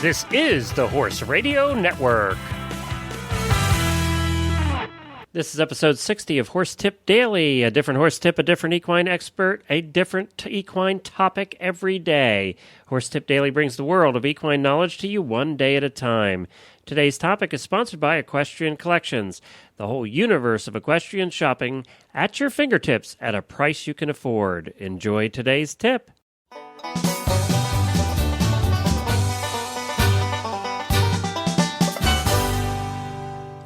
This is the Horse Radio Network. This is episode 60 of Horse Tip Daily. A different horse tip, a different equine expert, a different equine topic every day. Horse Tip Daily brings the world of equine knowledge to you one day at a time. Today's topic is sponsored by Equestrian Collections, the whole universe of equestrian shopping at your fingertips at a price you can afford. Enjoy today's tip.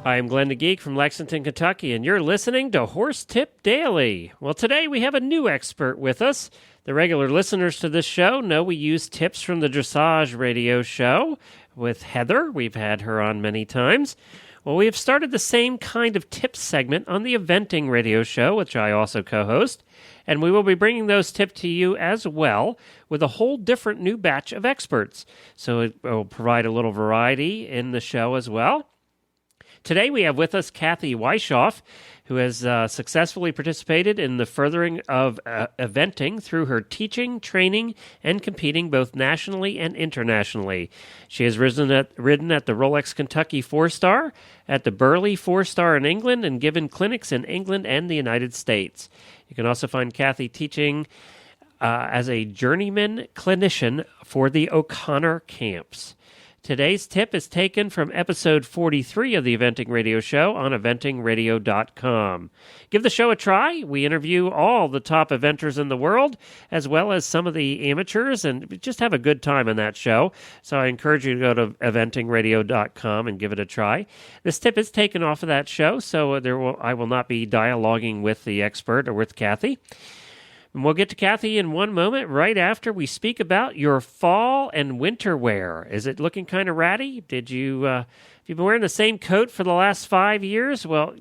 I'm Glenn the Geek from Lexington, Kentucky, and you're listening to Horse Tip Daily. Well, today we have a new expert with us. The regular listeners to this show know we use tips from the Dressage radio show with Heather. We've had her on many times. Well, we have started the same kind of tips segment on the Eventing radio show, which I also co-host, and we will be bringing those tips to you as well with a whole different new batch of experts. So it will provide a little variety in the show as well. Today we have with us Cathy Wieschhoff, who has successfully participated in the furthering of eventing through her teaching, training, and competing both nationally and internationally. She has ridden at the Rolex Kentucky 4-Star, at the Burley 4-Star in England, and given clinics in England and the United States. You can also find Cathy teaching as a journeyman clinician for the O'Connor camps. Today's tip is taken from episode 43 of the Eventing Radio Show on eventingradio.com. Give the show a try. We interview all the top eventers in the world, as well as some of the amateurs, and just have a good time on that show. So I encourage you to go to eventingradio.com and give it a try. This tip is taken off of that show, so I will not be dialoguing with the expert or with Cathy. And we'll get to Cathy in one moment, right after we speak about your fall and winter wear. Is it looking kind of ratty? Have you been wearing the same coat for the last 5 years? Well,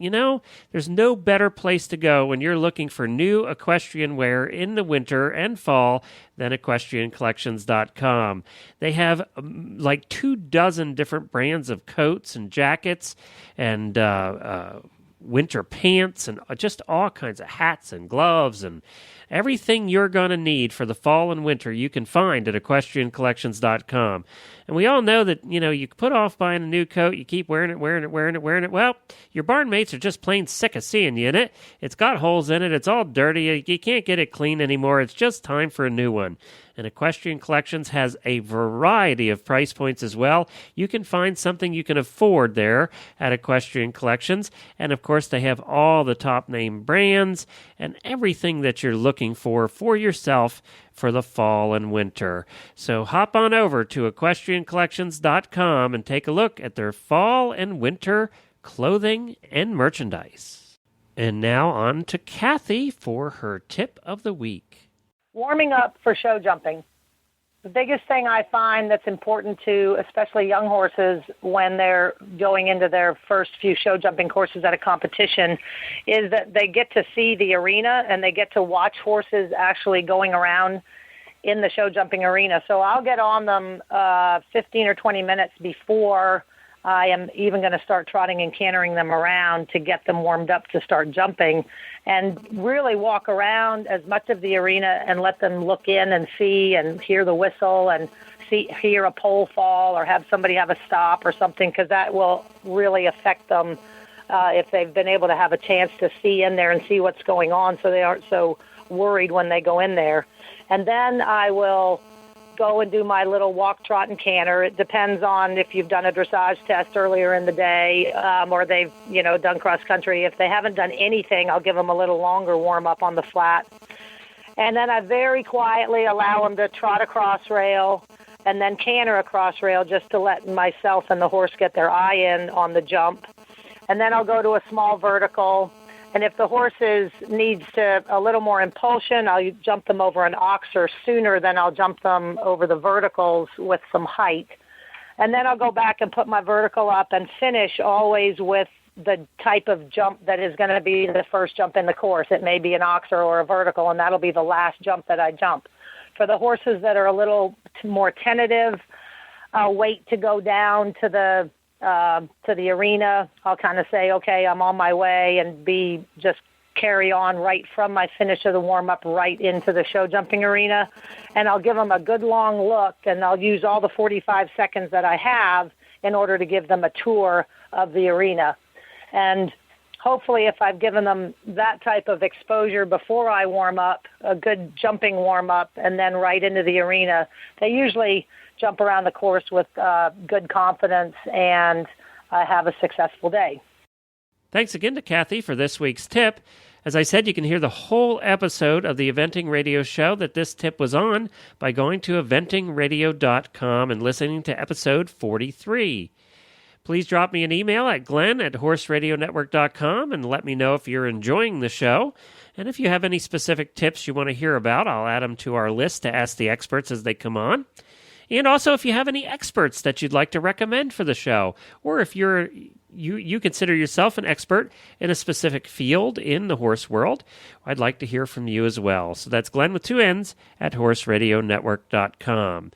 there's no better place to go when you're looking for new equestrian wear in the winter and fall than equestriancollections.com. They have like 24 different brands of coats and jackets and winter pants and just all kinds of hats and gloves and everything you're going to need for the fall and winter you can find at equestriancollections.com. And we all know that, you put off buying a new coat, you keep wearing it. Well, your barn mates are just plain sick of seeing you in it. It's got holes in it. It's all dirty. You can't get it clean anymore. It's just time for a new one. And Equestrian Collections has a variety of price points as well. You can find something you can afford there at Equestrian Collections. And, of course, they have all the top-name brands and everything that you're looking for yourself for the fall and winter. So hop on over to equestriancollections.com and take a look at their fall and winter clothing and merchandise. And now on to Cathy for her tip of the week. Warming up for show jumping. The biggest thing I find that's important to especially young horses when they're going into their first few show jumping courses at a competition is that they get to see the arena and they get to watch horses actually going around in the show jumping arena. So I'll get on them 15 or 20 minutes before I am even going to start trotting and cantering them around to get them warmed up to start jumping, and really walk around as much of the arena and let them look in and see and hear the whistle and hear a pole fall or have somebody have a stop or something, because that will really affect them if they've been able to have a chance to see in there and see what's going on, so they aren't so worried when they go in there. And then I will go and do my little walk, trot, and canter. It depends on if you've done a dressage test earlier in the day or they've, done cross-country. If they haven't done anything, I'll give them a little longer warm-up on the flat. And then I very quietly allow them to trot across rail and then canter across rail just to let myself and the horse get their eye in on the jump. And then I'll go to a small vertical. And if the horse needs a little more impulsion, I'll jump them over an oxer sooner than I'll jump them over the verticals with some height. And then I'll go back and put my vertical up and finish always with the type of jump that is going to be the first jump in the course. It may be an oxer or a vertical, and that'll be the last jump that I jump. For the horses that are a little more tentative, I'll wait to go down to the arena. I'll kind of say, okay, I'm on my way, and be just carry on right from my finish of the warm-up right into the show jumping arena. And I'll give them a good long look, and I'll use all the 45 seconds that I have in order to give them a tour of the arena. And hopefully if I've given them that type of exposure before I warm up, a good jumping warm-up, and then right into the arena, they usually jump around the course with good confidence and have a successful day. Thanks again to Cathy for this week's tip. As I said, you can hear the whole episode of the Eventing Radio show that this tip was on by going to eventingradio.com and listening to episode 43. Please drop me an email at glenn@horseradionetwork.com and let me know if you're enjoying the show. And if you have any specific tips you want to hear about, I'll add them to our list to ask the experts as they come on. And also, if you have any experts that you'd like to recommend for the show, or if you consider yourself an expert in a specific field in the horse world, I'd like to hear from you as well. So that's Glenn with 2 N's at horseradionetwork.com.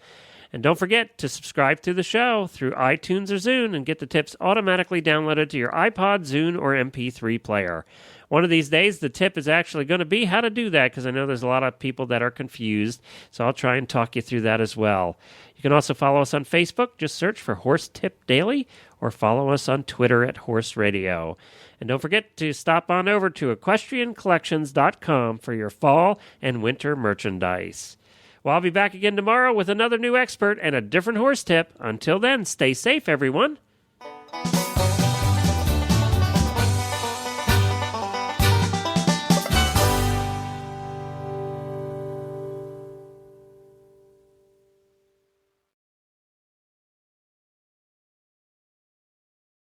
And don't forget to subscribe to the show through iTunes or Zune and get the tips automatically downloaded to your iPod, Zune, or MP3 player. One of these days, the tip is actually going to be how to do that, because I know there's a lot of people that are confused, so I'll try and talk you through that as well. You can also follow us on Facebook. Just search for Horse Tip Daily, or follow us on Twitter at Horse Radio. And don't forget to stop on over to equestriancollections.com for your fall and winter merchandise. Well, I'll be back again tomorrow with another new expert and a different horse tip. Until then, stay safe, everyone.